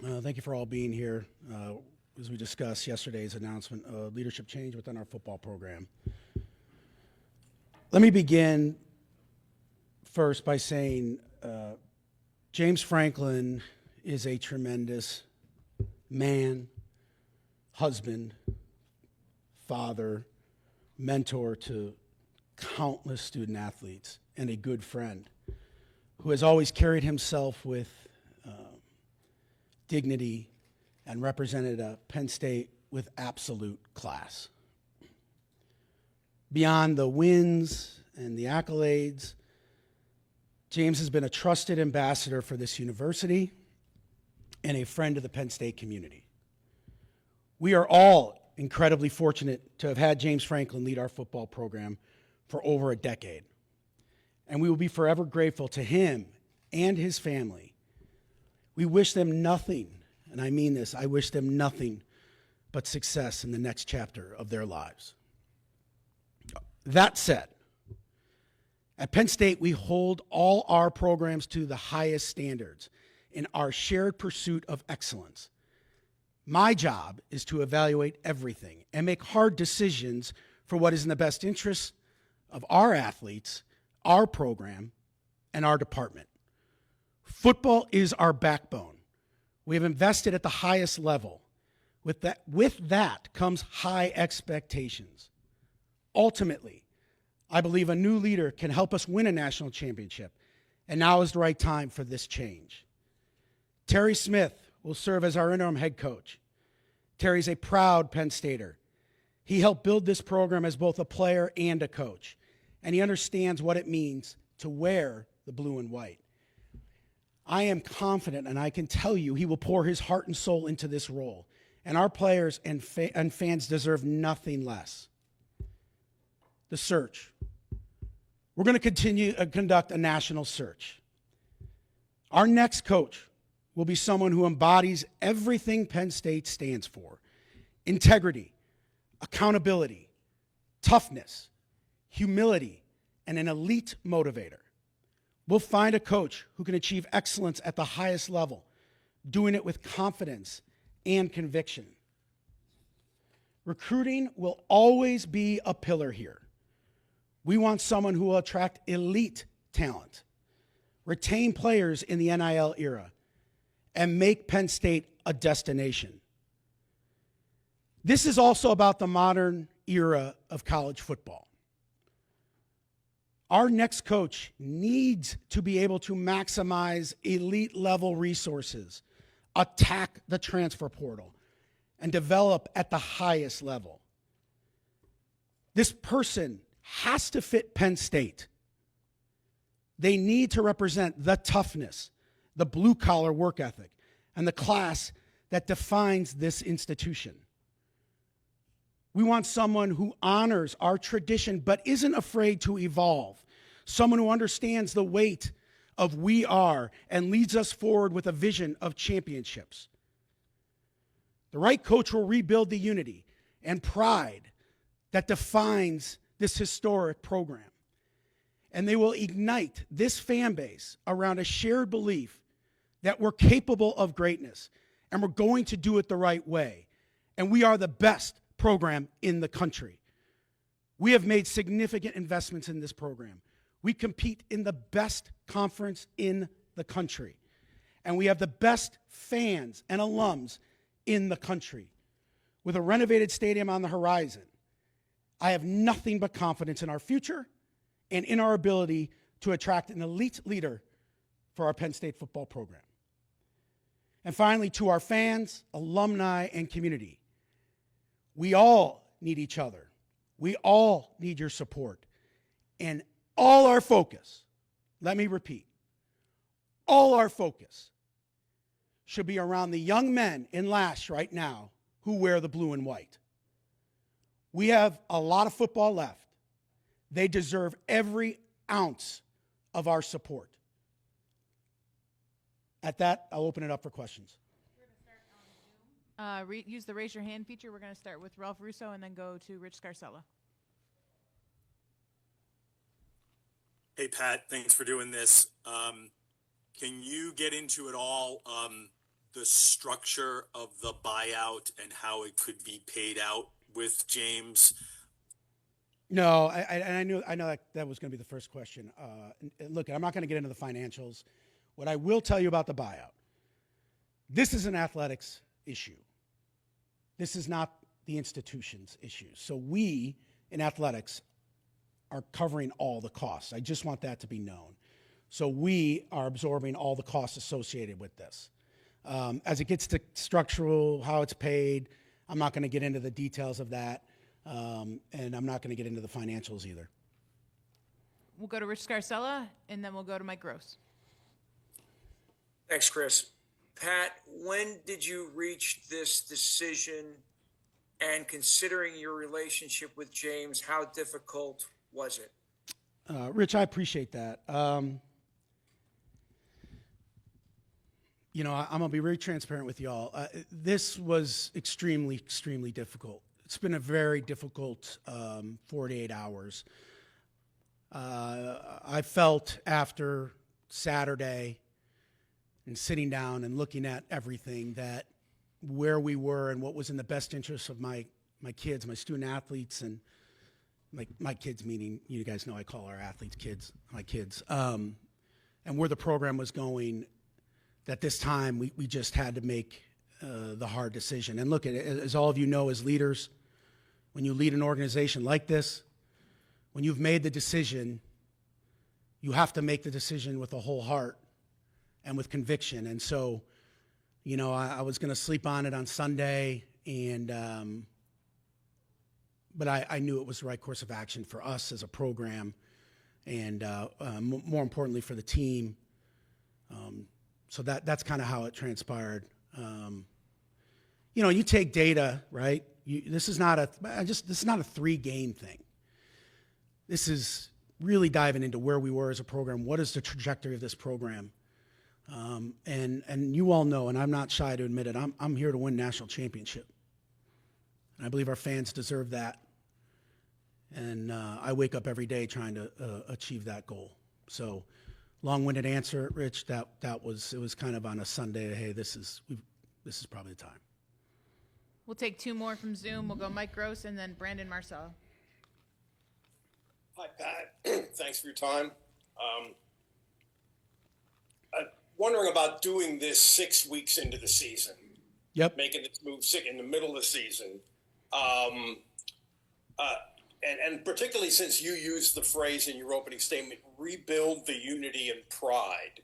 Thank you for all being here. As we discussed yesterday's announcement of leadership change within our football program. Let me begin first by saying James Franklin is a tremendous man, husband, father, mentor to countless student athletes, and a good friend who has always carried himself with dignity and represented Penn State with absolute class. Beyond the wins and the accolades, James has been a trusted ambassador for this university and a friend of the Penn State community. We are all incredibly fortunate to have had James Franklin lead our football program for over a decade. And we will be forever grateful to him and his family. We wish them nothing, and I mean this, I wish them nothing but success in the next chapter of their lives. That said, at Penn State, we hold all our programs to the highest standards in our shared pursuit of excellence. My job is to evaluate everything and make hard decisions for what is in the best interest of our athletes, our program, and our department. Football is our backbone. We have invested at the highest level. With that comes high expectations. Ultimately, I believe a new leader can help us win a national championship, and now is the right time for this change. Terry Smith will serve as our interim head coach. Terry's a proud Penn Stater. He helped build this program as both a player and a coach, and he understands what it means to wear the blue and white. I am confident, and I can tell you he will pour his heart and soul into this role, and our players and fans deserve nothing less. The search. We're going to continue to conduct a national search. Our next coach will be someone who embodies everything Penn State stands for: integrity, accountability, toughness, humility, and an elite motivator. We'll find a coach who can achieve excellence at the highest level, doing it with confidence and conviction. Recruiting will always be a pillar here. We want someone who will attract elite talent, retain players in the NIL era, and make Penn State a destination. This is also about the modern era of college football. Our next coach needs to be able to maximize elite level resources, attack the transfer portal, and develop at the highest level. This person has to fit Penn State. They need to represent the toughness, the blue-collar work ethic, and the class that defines this institution. We want someone who honors our tradition but isn't afraid to evolve, someone who understands the weight of we are and leads us forward with a vision of championships. The right coach will rebuild the unity and pride that defines this historic program. And they will ignite this fan base around a shared belief that we're capable of greatness and we're going to do it the right way. And we are the best program in the country. We have made significant investments in this program. We compete in the best conference in the country. And we have the best fans and alums in the country. With a renovated stadium on the horizon, I have nothing but confidence in our future and in our ability to attract an elite leader for our Penn State football program. And finally, to our fans, alumni, and community, we all need each other. We all need your support. And all our focus, let me repeat, all our focus should be around the young men in Lash right now who wear the blue and white. We have a lot of football left. They deserve every ounce of our support. At that, I'll open it up for questions. We're going to start on Zoom. Use the raise your hand feature. We're going to start with Ralph Russo and then go to Rich Scarcella. Hey, Pat, thanks for doing this. Can you get into it all the structure of the buyout and how it could be paid out with James? No, I know that was going to be the first question. And look, I'm not going to get into the financials. What I will tell you about the buyout, this is an athletics issue. This is not the institution's issue. So we, in athletics, are covering all the costs. I just want that to be known. So we are absorbing all the costs associated with this. As it gets to structural, how it's paid, I'm not going to get into the details of that, and I'm not going to get into the financials either. We'll go to Rich Scarcella, and then we'll go to Mike Gross. Thanks, Chris. Pat, when did you reach this decision? And considering your relationship with James, how difficult was it? Rich, I appreciate that. I'm going to be very transparent with y'all. This was extremely, extremely difficult. It's been a very difficult 48 hours. I felt after Saturday and sitting down and looking at everything that where we were and what was in the best interest of my kids, my student athletes, and my kids, meaning you guys know I call our athletes kids, my kids, and where the program was going. At this time, we just had to make the hard decision. And look, as all of you know as leaders, when you lead an organization like this, when you've made the decision, you have to make the decision with a whole heart and with conviction. And so, I was going to sleep on it on Sunday, but I knew it was the right course of action for us as a program, and more importantly for the team. So that's kind of how it transpired. You take data, right? This is not a 3-game thing. This is really diving into where we were as a program. What is the trajectory of this program? And you all know, and I'm not shy to admit it, I'm here to win national championship. And I believe our fans deserve that. And I wake up every day trying to achieve that goal. So, long-winded answer, Rich. It was kind of on a Sunday. Hey, this is probably the time. We'll take 2 more from Zoom. We'll go Mike Gross and then Brandon Marcel. Hi, Pat. Thanks for your time. I'm wondering about doing this 6 weeks into the season. Yep. Making this move in the middle of the season. And particularly since you used the phrase in your opening statement, rebuild the unity and pride.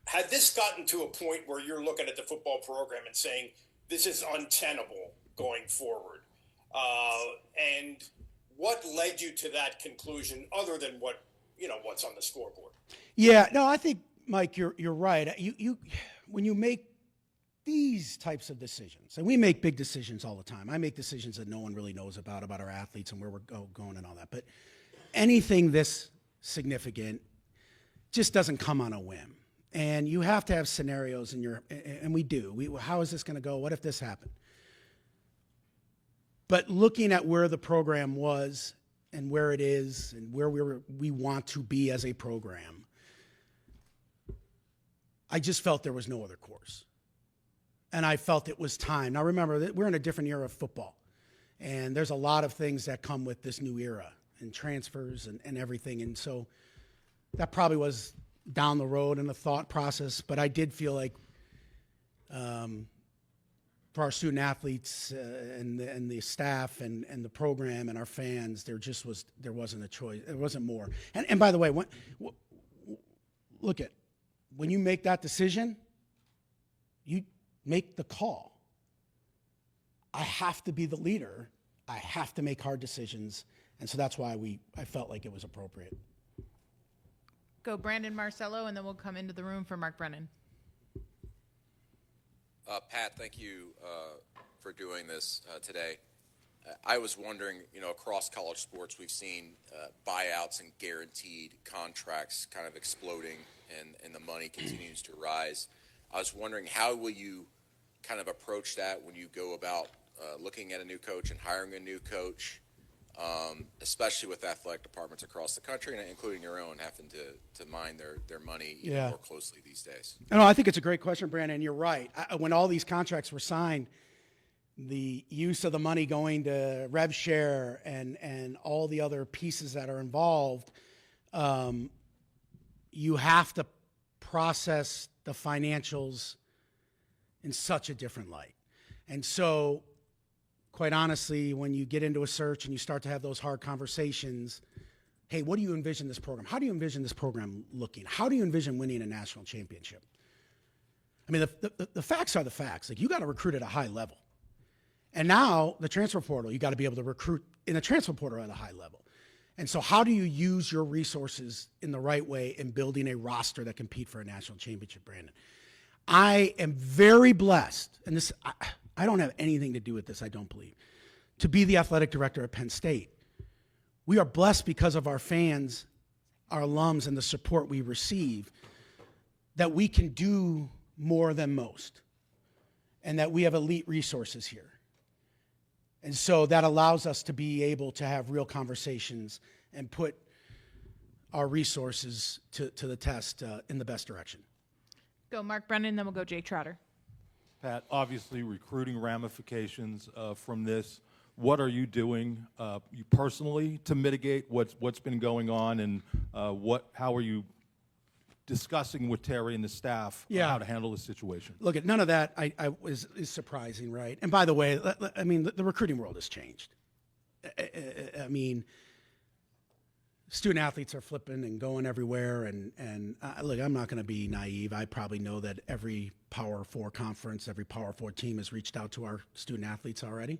Had this gotten to a point where you're looking at the football program and saying, this is untenable going forward? And what led you to that conclusion other than what's on the scoreboard? Yeah, no, I think, Mike, you're right. You when you make these types of decisions, and we make big decisions all the time. I make decisions that no one really knows about our athletes and where we're going and all that. But anything this significant just doesn't come on a whim. And you have to have scenarios and we do. How is this going to go? What if this happened? But looking at where the program was and where it is and where we want to be as a program, I just felt there was no other course. And I felt it was time. Now, remember, that we're in a different era of football. And there's a lot of things that come with this new era and transfers and everything. And so that probably was down the road in the thought process. But I did feel like for our student athletes and the staff and the program and our fans, there wasn't a choice. There wasn't more. And by the way, when you make that decision, you make the call. I have to be the leader. I have to make hard decisions. And so that's why I felt like it was appropriate. Go Brandon Marcello, and then we'll come into the room for Mark Brennan. Pat, thank you for doing this today. I was wondering, across college sports, we've seen buyouts and guaranteed contracts kind of exploding, and the money continues to rise. I was wondering, how will you kind of approach that when you go about looking at a new coach and hiring a new coach? especially with athletic departments across the country, and including your own, having to mind their money even Yeah. more closely these days? No, I think it's a great question, Brandon. You're right. When all these contracts were signed, the use of the money going to rev share and all the other pieces that are involved, you have to process the financials in such a different light. And so, quite honestly, when you get into a search and you start to have those hard conversations, hey, what do you envision this program? How do you envision this program looking? How do you envision winning a national championship? I mean, the facts are the facts. Like, you got to recruit at a high level. And now the transfer portal, you got to be able to recruit in the transfer portal at a high level. And so how do you use your resources in the right way in building a roster that compete for a national championship, Brandon? I am very blessed, and this I don't have anything to do with this, I don't believe, to be the athletic director at Penn State. We are blessed because of our fans, our alums, and the support we receive, that we can do more than most, and that we have elite resources here. And so that allows us to be able to have real conversations and put our resources to the test in the best direction. Go Mark Brennan, then we'll go Jake Trotter. Pat, obviously recruiting ramifications from this. What are you doing you personally to mitigate what's been going on, and how are you discussing with Terry and the staff how to handle the situation? Look, none of that is surprising, right? And by the way, I mean, the recruiting world has changed. I mean, student athletes are flipping and going everywhere. And look, I'm not going to be naive. I probably know that every Power 4 conference, every Power 4 team has reached out to our student athletes already.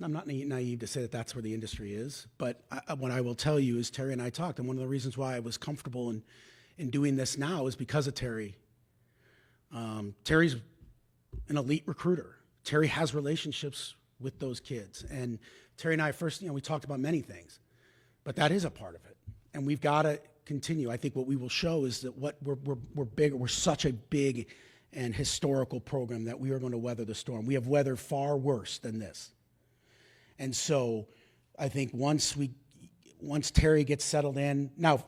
I'm not naive to say that that's where the industry is. But what I will tell you is Terry and I talked, and one of the reasons why I was comfortable in doing this now is because of Terry. Terry's an elite recruiter. Terry has relationships with those kids. And Terry and I first, we talked about many things. But that is a part of it, and we've got to continue. I think what we will show is that we're big. We're such a big and historical program that we are going to weather the storm. We have weathered far worse than this, and so I think once Terry gets settled in, now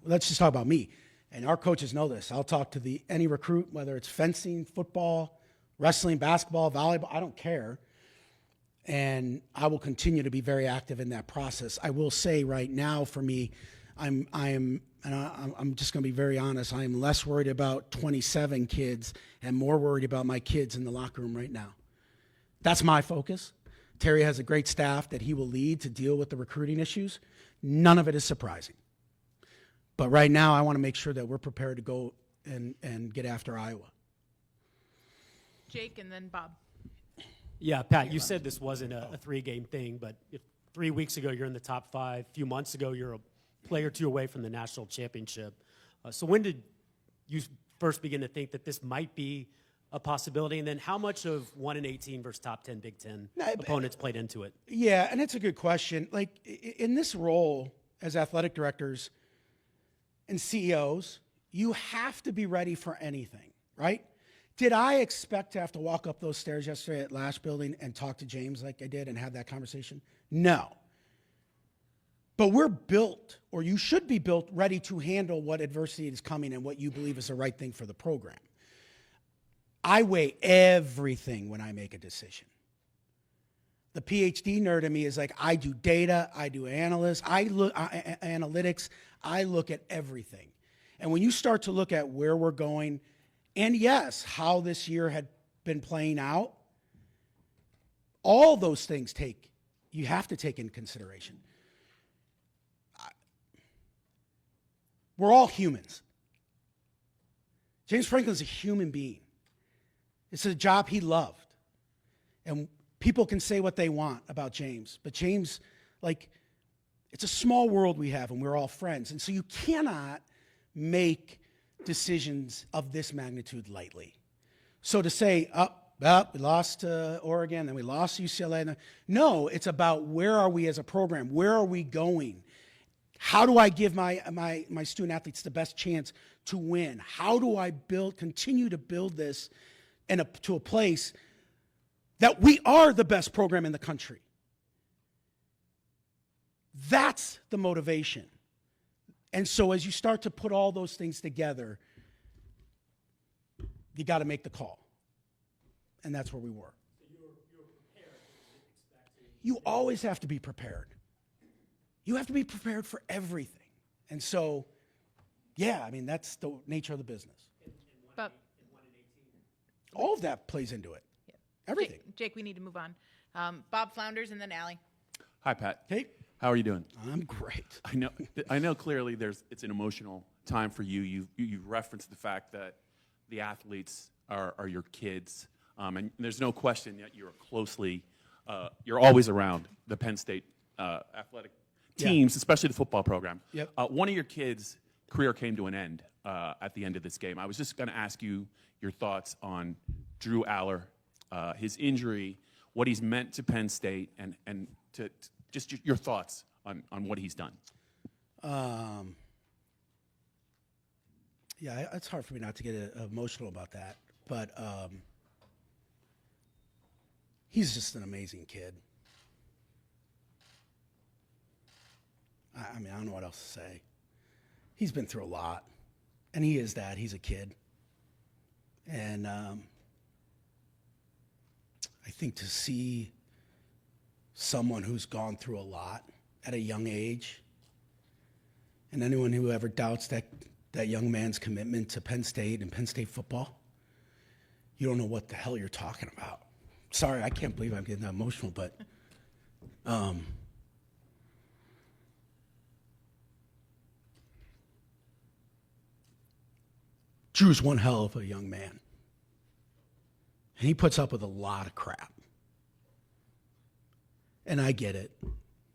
let's just talk about me. And our coaches know this. I'll talk to any recruit, whether it's fencing, football, wrestling, basketball, volleyball. I don't care. And I will continue to be very active in that process. I will say right now, for me, I'm just going to be very honest. I am less worried about 27 kids and more worried about my kids in the locker room right now. That's my focus. Terry has a great staff that he will lead to deal with the recruiting issues. None of it is surprising. But right now, I want to make sure that we're prepared to go and get after Iowa. Jake and then Bob. Yeah, Pat, you said this wasn't a three-game thing, but if 3 weeks ago you're in the top 5, a few months ago you're a play or two away from the national championship. So when did you first begin to think that this might be a possibility? And then how much of 1-18 versus top 10 Big Ten opponents played into it? Yeah, and it's a good question. Like, in this role as athletic directors and CEOs, you have to be ready for anything, right? Did I expect to have to walk up those stairs yesterday at Lash Building and talk to James like I did and have that conversation? No. But we're built, or you should be built, ready to handle what adversity is coming and what you believe is the right thing for the program. I weigh everything when I make a decision. The PhD nerd in me is like, I do data, I do analytics, I look at everything. And when you start to look at where we're going, and yes, how this year had been playing out, all those things you have to take into consideration. We're all humans. James Franklin's a human being. It's a job he loved. And people can say what they want about James, but James, it's a small world we have, and we're all friends. And so you cannot make decisions of this magnitude lightly. So to say, we lost to Oregon, then we lost to UCLA. No, it's about where are we as a program? Where are we going? How do I give my student athletes the best chance to win? How do I continue to build this to a place that we are the best program in the country? That's the motivation. And so as you start to put all those things together, you got to make the call. And that's where we were. You always have to be prepared. You have to be prepared for everything. And so, yeah, I mean, that's the nature of the business. But All of that plays into it. yeah. Everything. Jake, we need to move on. Bob Flounders and then Allie. Hi, Pat. Hey, How are you doing? I'm great. I know clearly it's an emotional time for you. You referenced the fact that the athletes are your kids, and there's no question that you're always around the Penn State athletic teams, especially the football program. Yep. One of your kids' career came to an end at the end of this game. I was just going to ask you your thoughts on Drew Aller, his injury, what he's meant to Penn State, and to just your thoughts on what he's done. Yeah, it's hard for me not to get emotional about that. But he's just an amazing kid. I mean, I don't know what else to say. He's been through a lot, and he is that. He's a kid. And I think to see someone who's gone through a lot at a young age, and anyone who ever doubts that young man's commitment to Penn State and Penn State football, you don't know what the hell you're talking about. Sorry, I can't believe I'm getting that emotional, but Drew's one hell of a young man. And he puts up with a lot of crap. And I get it.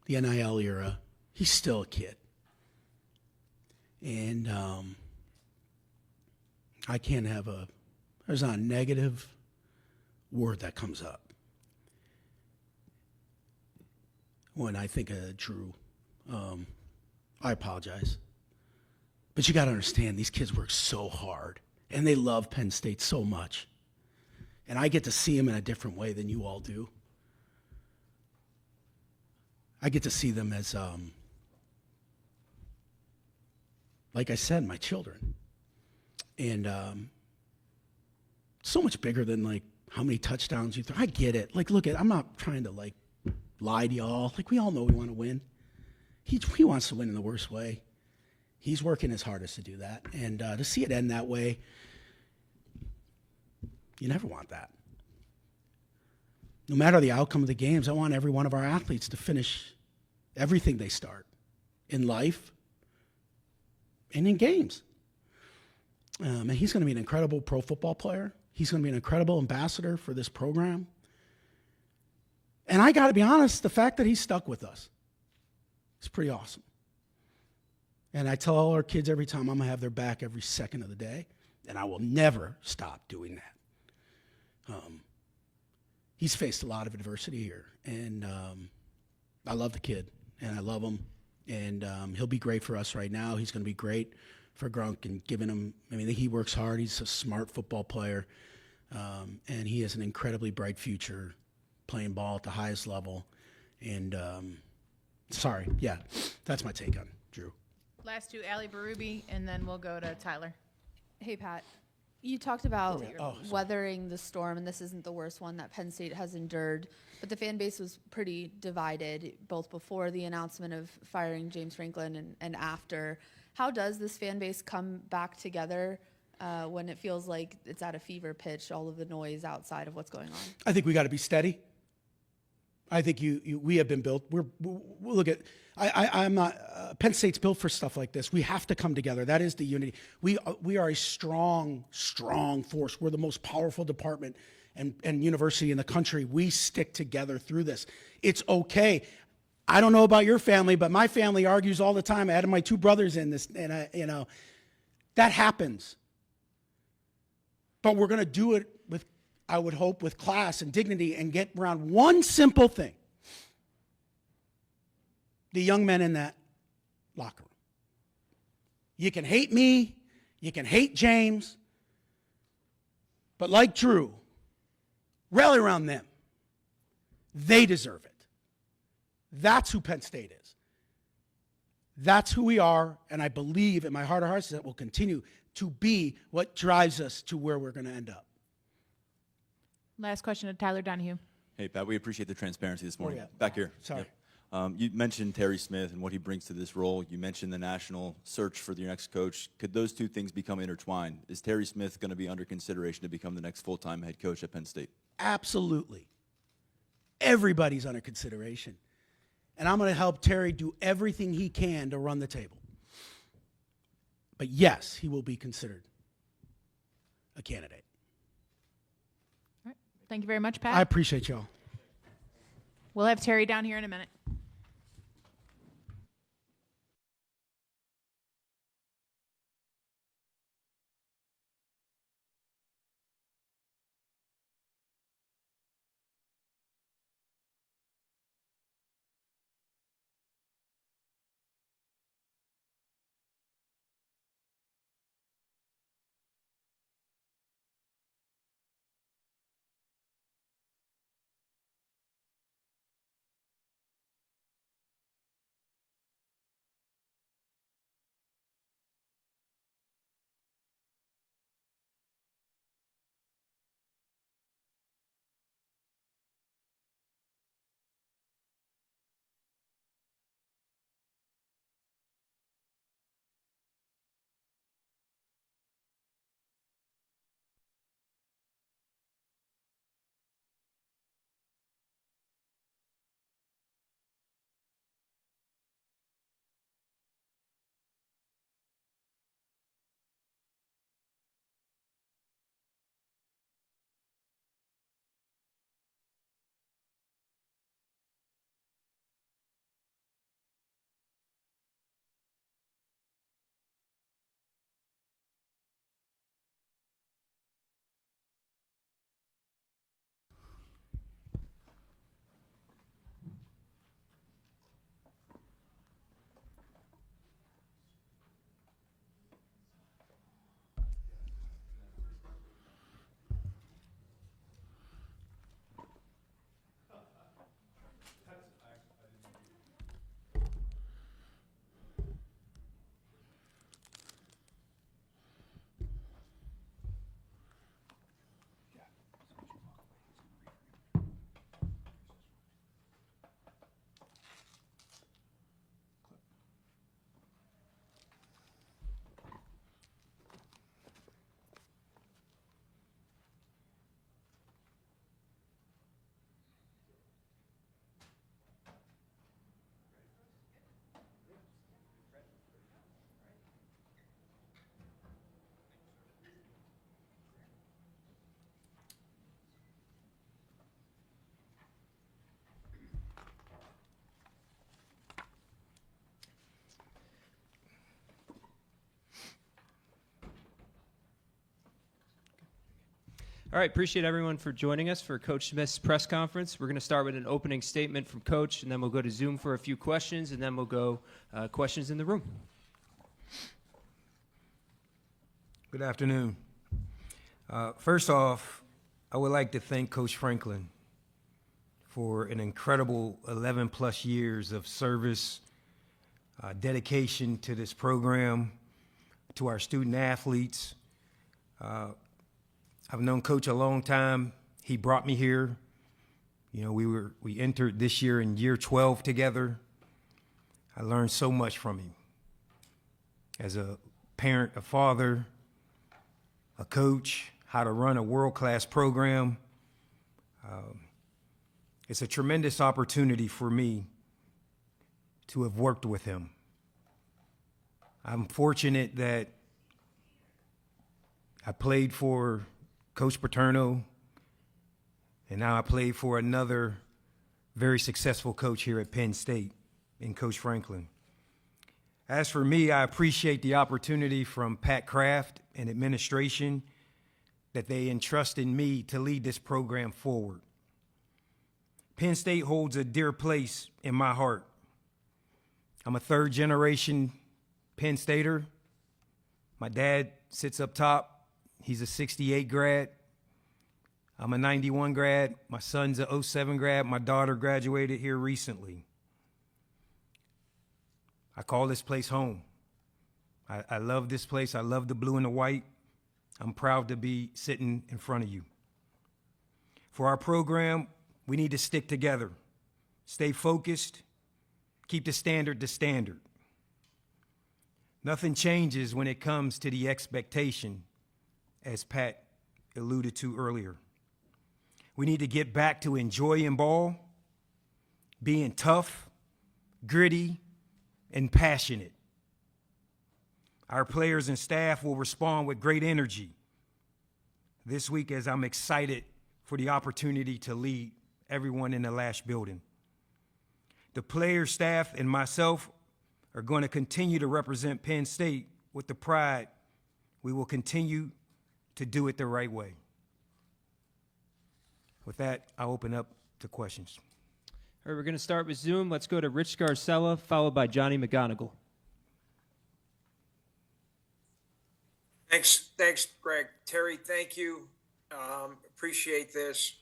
The NIL era, he's still a kid. And I can't have there's not a negative word that comes up when I think of Drew. I apologize. But you got to understand, these kids work so hard, and they love Penn State so much. And I get to see them in a different way than you all do. I get to see them as, like I said, my children. And so much bigger than, like, how many touchdowns you throw. I get it. Like, look, I'm not trying to, like, lie to y'all. Like, we all know we want to win. He wants to win in the worst way. He's working his hardest to do that. And to see it end that way, you never want that. No matter the outcome of the games, I want every one of our athletes to finish everything they start in life and in games. And he's going to be an incredible pro football player. He's going to be an incredible ambassador for this program. And I got to be honest, the fact that he's stuck with us is pretty awesome. And I tell all our kids every time, I'm going to have their back every second of the day, and I will never stop doing that. He's faced a lot of adversity here, and I love the kid, and I love him, and he'll be great for us right now. He's going to be great for Grunk and giving him, I mean, he works hard. He's a smart football player, and he has an incredibly bright future playing ball at the highest level. And sorry, yeah, that's my take on Drew. Last two, Allie Berube, and then we'll go to Tyler. Hey, Pat. You talked about sorry. weathering the storm, and this isn't the worst one that Penn State has endured, but the fan base was pretty divided, both before the announcement of firing James Franklin and after. How does this fan base come back together when it feels like it's at a fever pitch, all of the noise outside of what's going on? I think we got to be steady. I think we have been built. We'll look at. I'm not. Penn State's built for stuff like this. We have to come together. That is the unity. We are a strong force. We're the most powerful department and university in the country. We stick together through this. It's okay. I don't know about your family, but my family argues all the time. I had my two brothers in this, and that happens. But we're going to do it with, I would hope, with class and dignity, and get around one simple thing. The young men in that locker room. You can hate me, you can hate James, but like Drew, rally around them. They deserve it. That's who Penn State is. That's who we are, and I believe in my heart of hearts that will continue to be what drives us to where we're going to end up. Last question to Tyler Donahue. Hey, Pat, we appreciate the transparency this morning. yeah. Back here. Sorry. You mentioned Terry Smith and what he brings to this role. You mentioned the national search for your next coach. Could those two things become intertwined? Is Terry Smith going to be under consideration to become the next full-time head coach at Penn State? Absolutely. Everybody's under consideration. And I'm going to help Terry do everything he can to run the table. But yes, he will be considered a candidate. All right. Thank you very much, Pat. I appreciate y'all. We'll have Terry down here in a minute. All right, appreciate everyone for joining us for Coach Smith's press conference. We're going to start with an opening statement from Coach, and then we'll go to Zoom for a few questions, and then we'll go questions in the room. Good afternoon. First off, I would like to thank Coach Franklin for an incredible 11-plus years of service, dedication to this program, to our student athletes. I've known Coach a long time. He brought me here. You know, we entered this year in year 12 together. I learned so much from him. As a parent, a father, a coach, how to run a world-class program. It's a tremendous opportunity for me to have worked with him. I'm fortunate that I played for Coach Paterno, and now I play for another very successful coach here at Penn State, in Coach Franklin. As for me, I appreciate the opportunity from Pat Kraft and administration that they entrusted me to lead this program forward. Penn State holds a dear place in my heart. I'm a third-generation Penn Stater. My dad sits up top. He's a 68 grad. I'm a 91 grad. My son's a 07 grad. My daughter graduated here recently. I call this place home. I love this place. I love the blue and the white. I'm proud to be sitting in front of you. For our program, we need to stick together, stay focused, keep the standard the standard. Nothing changes when it comes to the expectation, as Pat alluded to earlier. We need to get back to enjoying ball, being tough, gritty, and passionate. Our players and staff will respond with great energy this week as I'm excited for the opportunity to lead everyone in the Lash building. The players, staff, and myself are going to continue to represent Penn State with the pride. We will continue to do it the right way. With that, I'll open up to questions. All right, we're going to start with Zoom. Let's go to Rich Scarcella, followed by Johnny McGonigal. Thanks, Greg. Terry, thank you. Appreciate this.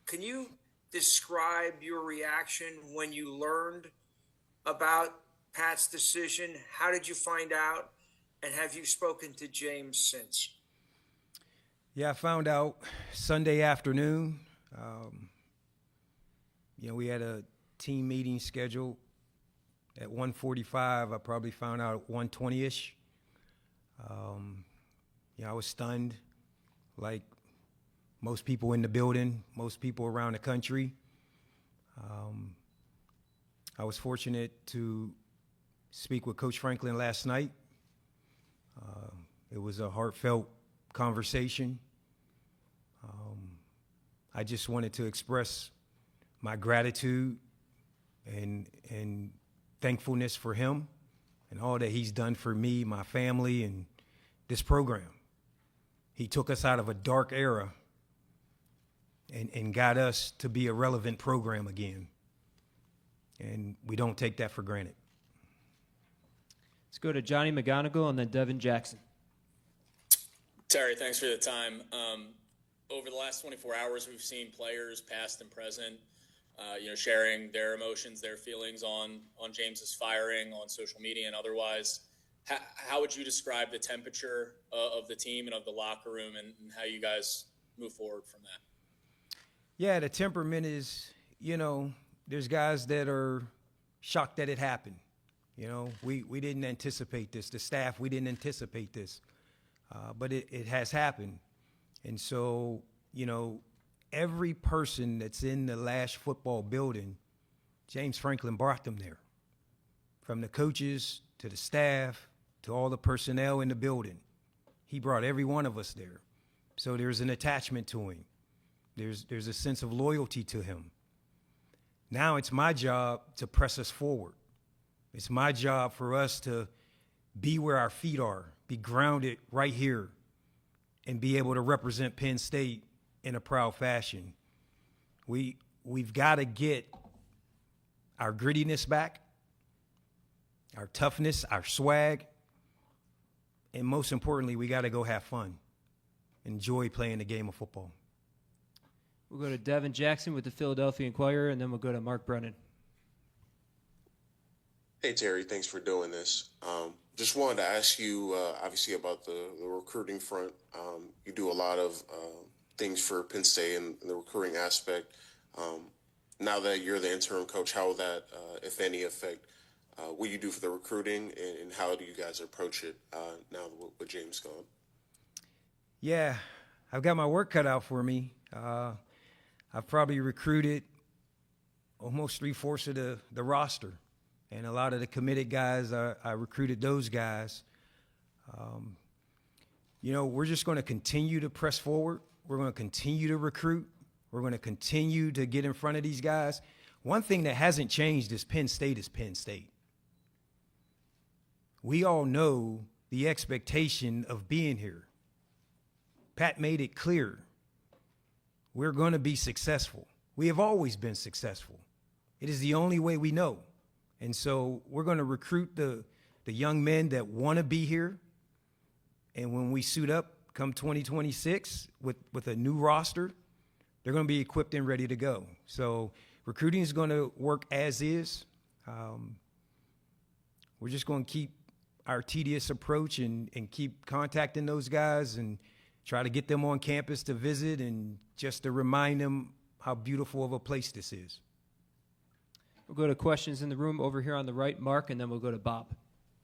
Can you describe your reaction when you learned about Pat's decision? How did you find out? And have you spoken to James since? Yeah, I found out Sunday afternoon. We had a team meeting scheduled at 1:45. I probably found out at 1:20-ish. I was stunned, like most people in the building, most people around the country. I was fortunate to speak with Coach Franklin last night. It was a heartfelt conversation. I just wanted to express my gratitude and thankfulness for him and all that he's done for me, my family, and this program. He took us out of a dark era and got us to be a relevant program again. And we don't take that for granted. Let's go to Johnny McGonigal and then Devin Jackson. Terry, thanks for the time. Over the last 24 hours, we've seen players, past and present, sharing their emotions, their feelings on James's firing on social media and otherwise. How would you describe the temperature of the team and of the locker room and how you guys move forward from that? Yeah, the temperament is, there's guys that are shocked that it happened. We didn't anticipate this. The staff, we didn't anticipate this. But it has happened. And so, every person that's in the Lash football building, James Franklin brought them there. From the coaches to the staff to all the personnel in the building. He brought every one of us there. So there's an attachment to him. There's a sense of loyalty to him. Now it's my job to press us forward. It's my job for us to be where our feet are, be grounded right here, and be able to represent Penn State in a proud fashion. We've got to get our grittiness back, our toughness, our swag, and most importantly, we got to go have fun, enjoy playing the game of football. We'll go to Devin Jackson with the Philadelphia Inquirer, and then we'll go to Mark Brennan. Hey, Terry, thanks for doing this. Just wanted to ask you, obviously, about the recruiting front. You do a lot of things for Penn State and the recruiting aspect. Now that you're the interim coach, how will that, if any, affect what you do for the recruiting, and how do you guys approach it now with James gone? Yeah, I've got my work cut out for me. I've probably recruited almost 3/4 of the roster. And a lot of the committed guys, I recruited those guys. We're just going to continue to press forward. We're going to continue to recruit. We're going to continue to get in front of these guys. One thing that hasn't changed is Penn State is Penn State. We all know the expectation of being here. Pat made it clear. We're going to be successful. We have always been successful. It is the only way we know. And so we're going to recruit the young men that want to be here. And when we suit up come 2026 with a new roster, they're going to be equipped and ready to go. So recruiting is going to work as is. we're just going to keep our tedious approach and keep contacting those guys and try to get them on campus to visit and just to remind them how beautiful of a place this is. We'll go to questions in the room over here on the right, Mark, and then we'll go to Bob.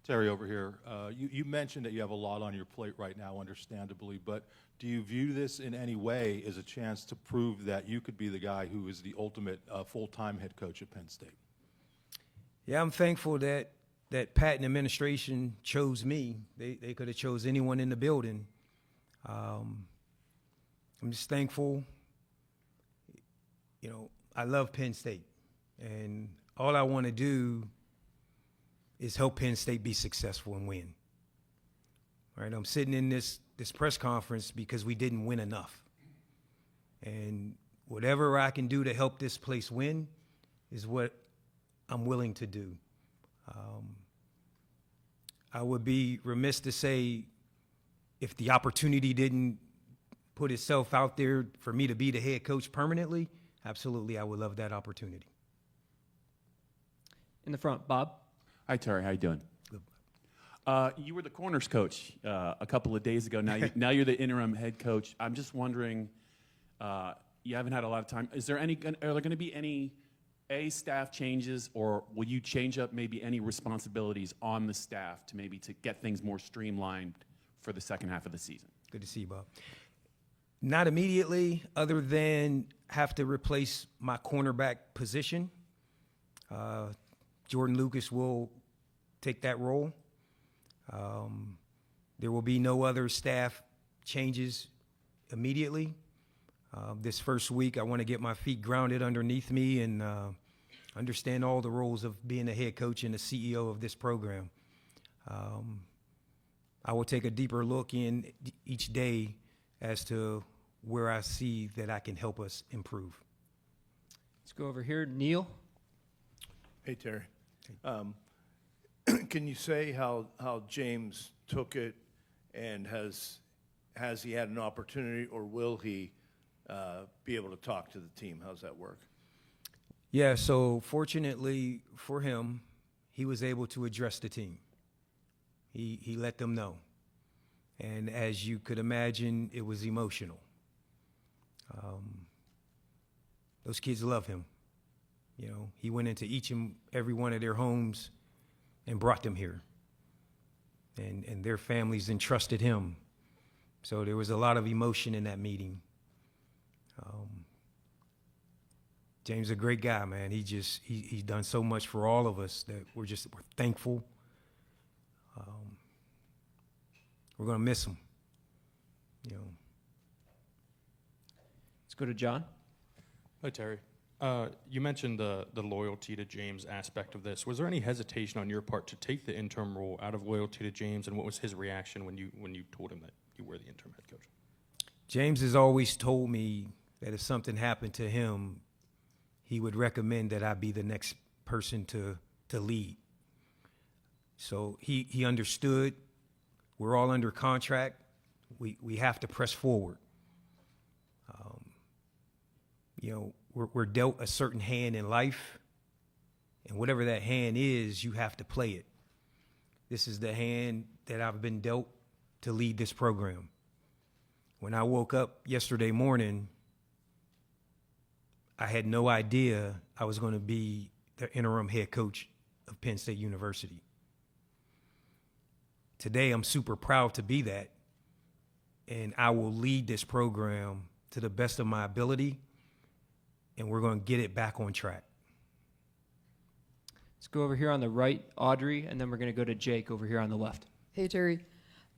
Terry, over here. You mentioned that you have a lot on your plate right now, understandably, but do you view this in any way as a chance to prove that you could be the guy who is the ultimate full-time head coach at Penn State? Yeah, I'm thankful that Pat and administration chose me. They could have chose anyone in the building. I'm just thankful. You know, I love Penn State, and all I want to do is help Penn State be successful and win. All right, I'm sitting in this press conference because we didn't win enough. And whatever I can do to help this place win is what I'm willing to do. I would be remiss to say if the opportunity didn't put itself out there for me to be the head coach permanently, absolutely, I would love that opportunity. In the front, Bob. Hi, Terry. How you doing? Good. You were the corners coach a couple of days ago. Now you're the interim head coach. I'm just wondering, you haven't had a lot of time. Are there going to be any staff changes, or will you change up maybe any responsibilities on the staff to get things more streamlined for the second half of the season? Good to see you, Bob. Not immediately, other than have to replace my cornerback position. Jordan Lucas will take that role. There will be no other staff changes immediately. This first week, I want to get my feet grounded underneath me and understand all the roles of being a head coach and the CEO of this program. I will take a deeper look in each day as to where I see that I can help us improve. Let's go over here. Neil. Hey, Terry. Can you say how James took it, and has he had an opportunity, or will he be able to talk to the team? How's that work? Yeah, so fortunately for him, he was able to address the team. He let them know. And as you could imagine, it was emotional. Those kids love him. You know, he went into each and every one of their homes and brought them here. And their families entrusted him. So there was a lot of emotion in that meeting. James is a great guy, man. He's done so much for all of us that we're thankful. We're going to miss him. You know. Let's go to John. Hi, Terry. You mentioned the loyalty to James aspect of this. Was there any hesitation on your part to take the interim role out of loyalty to James, and what was his reaction when you told him that you were the interim head coach? James has always told me that if something happened to him, he would recommend that I be the next person to lead. So he understood. We're all under contract. We have to press forward. You know, we're dealt a certain hand in life, and whatever that hand is, you have to play it. This is the hand that I've been dealt to lead this program. When I woke up yesterday morning, I had no idea I was going to be the interim head coach of Penn State University. Today, I'm super proud to be that, and I will lead this program to the best of my ability, and we're going to get it back on track. Let's go over here on the right, Audrey, and then we're going to go to Jake over here on the left. Hey, Terry.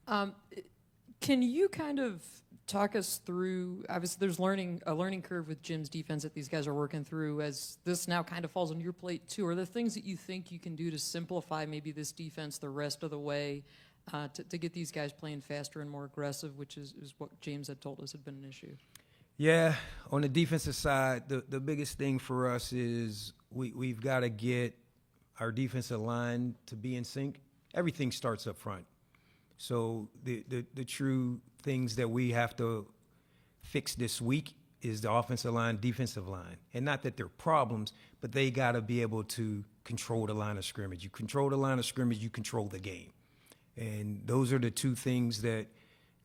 Can you kind of talk us through, obviously there's a learning curve with Jim's defense that these guys are working through, as this now kind of falls on your plate too. Are there things that you think you can do to simplify maybe this defense the rest of the way to get these guys playing faster and more aggressive, which is what James had told us had been an issue? Yeah, on the defensive side, the biggest thing for us is we've got to get our defensive line to be in sync. Everything starts up front. So the true things that we have to fix this week is the offensive line, defensive line. And not that they're problems, but they got to be able to control the line of scrimmage. You control the line of scrimmage, you control the game. And those are the two things that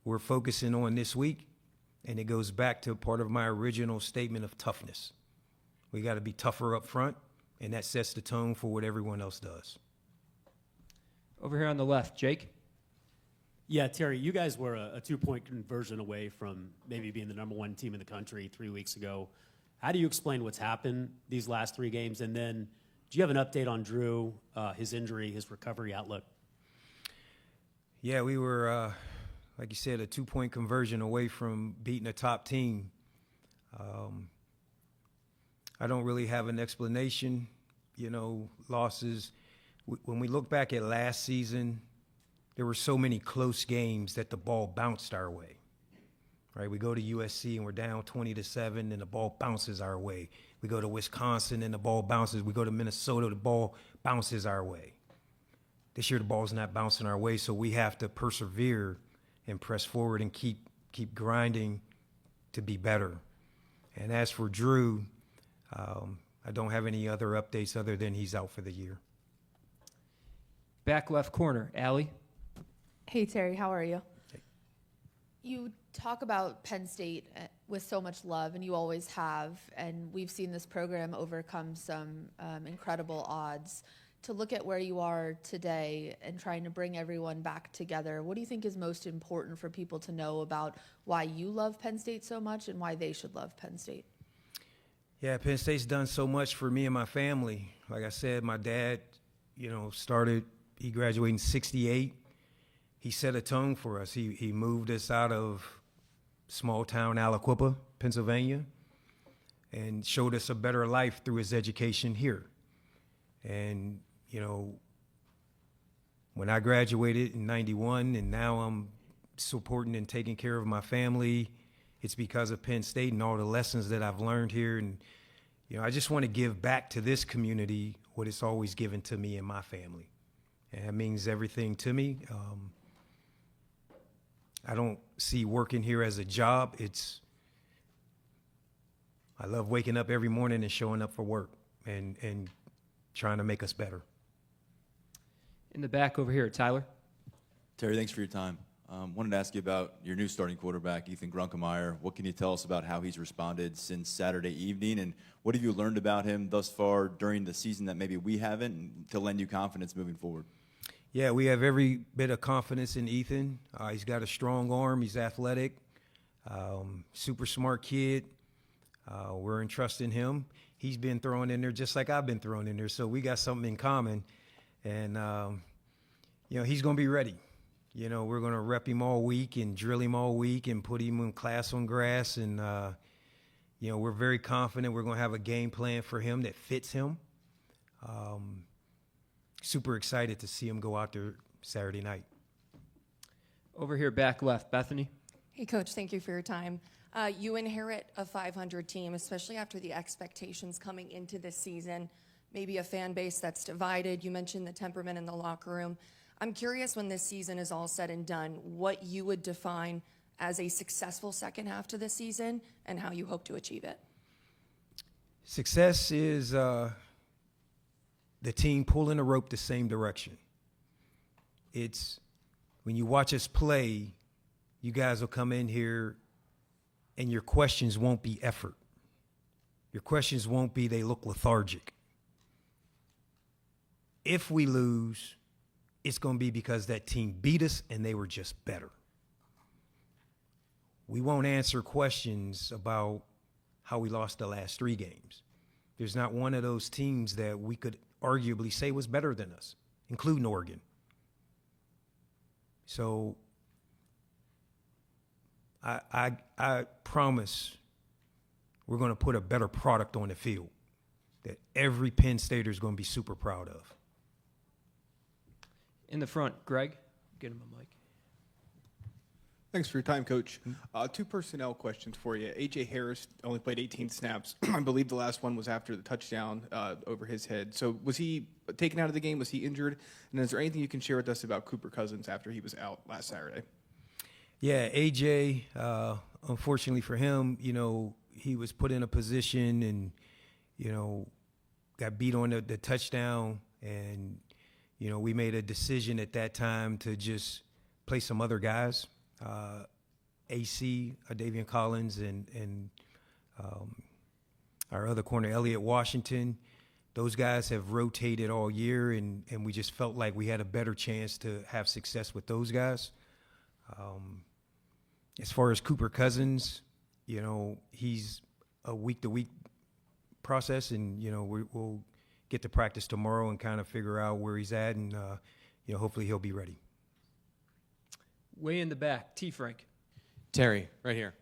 we're focusing on this week. And it goes back to part of my original statement of toughness. We got to be tougher up front, and that sets the tone for what everyone else does. Over here on the left, Jake. Yeah, Terry, you guys were a two-point conversion away from maybe being the number one team in the country 3 weeks ago. How do you explain what's happened these last 3 games? And then do you have an update on Drew, his injury, his recovery outlook? Yeah, we were, like you said, a 2-point conversion away from beating a top team. I don't really have an explanation. You know, losses. When we look back at last season, there were so many close games that the ball bounced our way. Right? We go to USC and we're down 20-7, and the ball bounces our way. We go to Wisconsin and the ball bounces. We go to Minnesota, the ball bounces our way. This year the ball's not bouncing our way, so we have to persevere and press forward and keep grinding to be better. And as for Drew, I don't have any other updates other than he's out for the year. Back left corner, Allie. Hey, Terry, how are you? You talk about Penn State with so much love, and you always have, and we've seen this program overcome some incredible odds. To look at where you are today and trying to bring everyone back together, what do you think is most important for people to know about why you love Penn State so much and why they should love Penn State? Yeah, Penn State's done so much for me and my family. Like I said, my dad, he graduated in 68. He set a tone for us. He moved us out of small town Aliquippa, Pennsylvania, and showed us a better life through his education here. And, when I graduated in 91 and now I'm supporting and taking care of my family, it's because of Penn State and all the lessons that I've learned here. And, I just want to give back to this community what it's always given to me and my family. And that means everything to me. I don't see working here as a job. I love waking up every morning and showing up for work and trying to make us better. In the back over here, Tyler. Terry, thanks for your time. Wanted to ask you about your new starting quarterback, Ethan Grunkemeyer. What can you tell us about how he's responded since Saturday evening, and what have you learned about him thus far during the season that maybe we haven't to lend you confidence moving forward? Yeah, we have every bit of confidence in Ethan. He's got a strong arm. He's athletic, super smart kid. We're entrusting him. He's been thrown in there just like I've been thrown in there, so we got something in common. And, he's going to be ready. We're going to rep him all week and drill him all week and put him in class on grass. And, we're very confident we're going to have a game plan for him that fits him. Super excited to see him go out there Saturday night. Over here, back left, Bethany. Hey, Coach, thank you for your time. You inherit a 500 team, especially after the expectations coming into this season, maybe a fan base that's divided. You mentioned the temperament in the locker room. I'm curious, when this season is all said and done, what you would define as a successful second half to this season and how you hope to achieve it. Success is the team pulling the rope the same direction. It's when you watch us play, you guys will come in here and your questions won't be effort. Your questions won't be they look lethargic. If we lose, it's going to be because that team beat us and they were just better. We won't answer questions about how we lost the last 3 games. There's not one of those teams that we could arguably say was better than us, including Oregon. So I promise we're going to put a better product on the field that every Penn Stater is going to be super proud of. In the front, Greg, get him a mic. Thanks for your time, Coach. 2 personnel questions for you. A.J. Harris only played 18 snaps. I believe the last one was after the touchdown over his head. So was he taken out of the game? Was he injured? And is there anything you can share with us about Cooper Cousins after he was out last Saturday? Yeah, A.J., unfortunately for him, he was put in a position and, got beat on the touchdown, and we made a decision at that time to just play some other guys, AC, Davian Collins, and our other corner, Elliott Washington. Those guys have rotated all year, and we just felt like we had a better chance to have success with those guys. As far as Cooper Cousins, he's a week-to-week process, and we'll get to practice tomorrow and kind of figure out where he's at, and hopefully he'll be ready. Way in the back, T. Frank. Terry, right here.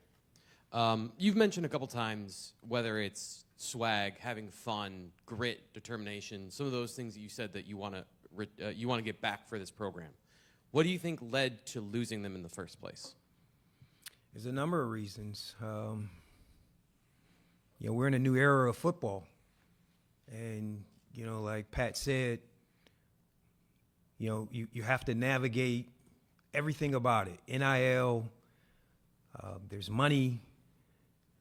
You've mentioned a couple times whether it's swag, having fun, grit, determination, some of those things that you said that you want to get back for this program. What do you think led to losing them in the first place? There's a number of reasons. We're in a new era of football, and like Pat said, you have to navigate everything about it. NIL, there's money,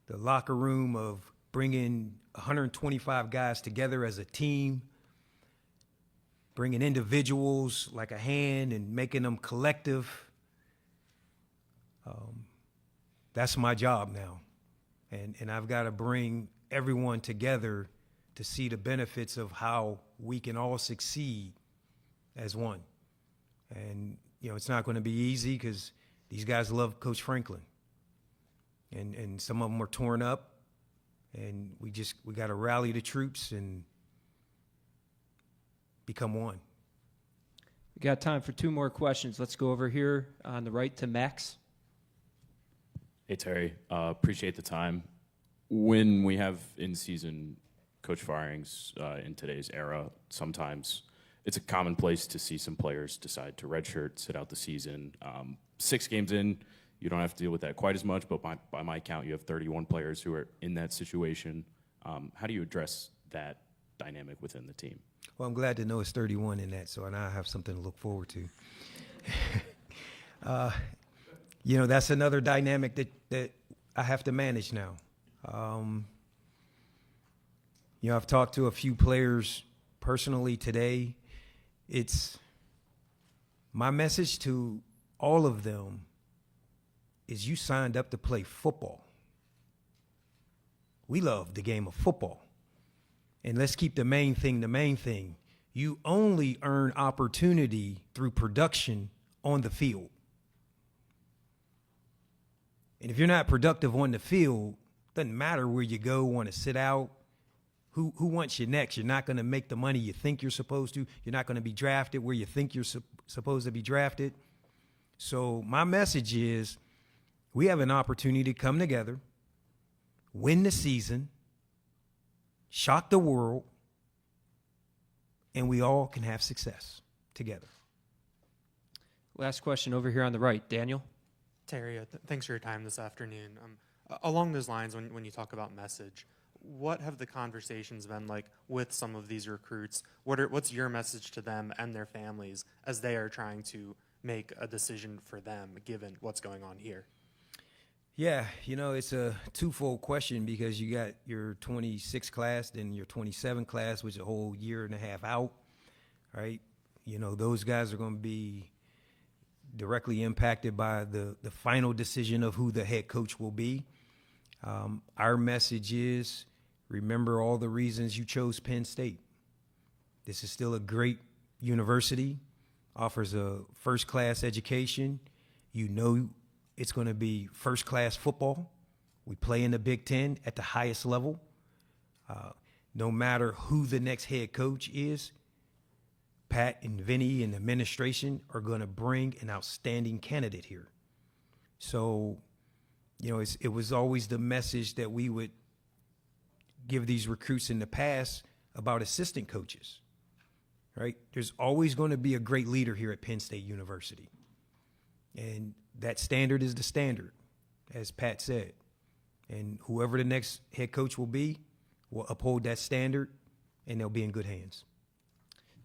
the locker room of bringing 125 guys together as a team, bringing individuals like a hand and making them collective. That's my job now. And I've got to bring everyone together to see the benefits of how we can all succeed as one. And, it's not going to be easy because these guys love Coach Franklin. And some of them are torn up. And we got to rally the troops and become one. We got time for 2 more questions. Let's go over here on the right to Max. Hey, Terry. Appreciate the time. When we have in-season coach firings in today's era, sometimes it's a commonplace to see some players decide to redshirt, sit out the season. 6 games in, you don't have to deal with that quite as much, but by my count, you have 31 players who are in that situation. How do you address that dynamic within the team? Well, I'm glad to know it's 31 in that, so now I have something to look forward to. That's another dynamic that I have to manage now. I've talked to a few players personally today. It's my message to all of them is you signed up to play football. We love the game of football. And let's keep the main thing the main thing. You only earn opportunity through production on the field. And if you're not productive on the field, doesn't matter where you go, want to sit out. Who wants you next? You're not going to make the money you think you're supposed to. You're not going to be drafted where you think you're supposed to be drafted. So my message is we have an opportunity to come together, win the season, shock the world, and we all can have success together. Last question over here on the right, Daniel. Terry, thanks for your time this afternoon. Along those lines, when you talk about message, what have the conversations been like with some of these recruits? What's your message to them and their families as they are trying to make a decision for them, given what's going on here? Yeah, it's a twofold question because you got your 26 class, then your 27 class, which is a whole year and a half out, right? Those guys are going to be directly impacted by the final decision of who the head coach will be. Our message is, remember all the reasons you chose Penn State. This is still a great university, offers a first-class education. It's going to be first-class football. We play in the Big Ten at the highest level. No matter who the next head coach is, Pat and Vinny and the administration are going to bring an outstanding candidate here. So, it was always the message that we would give these recruits in the past about assistant coaches, right? There's always going to be a great leader here at Penn State University. And that standard is the standard, as Pat said. And whoever the next head coach will be will uphold that standard, and they'll be in good hands.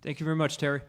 Thank you very much, Terry.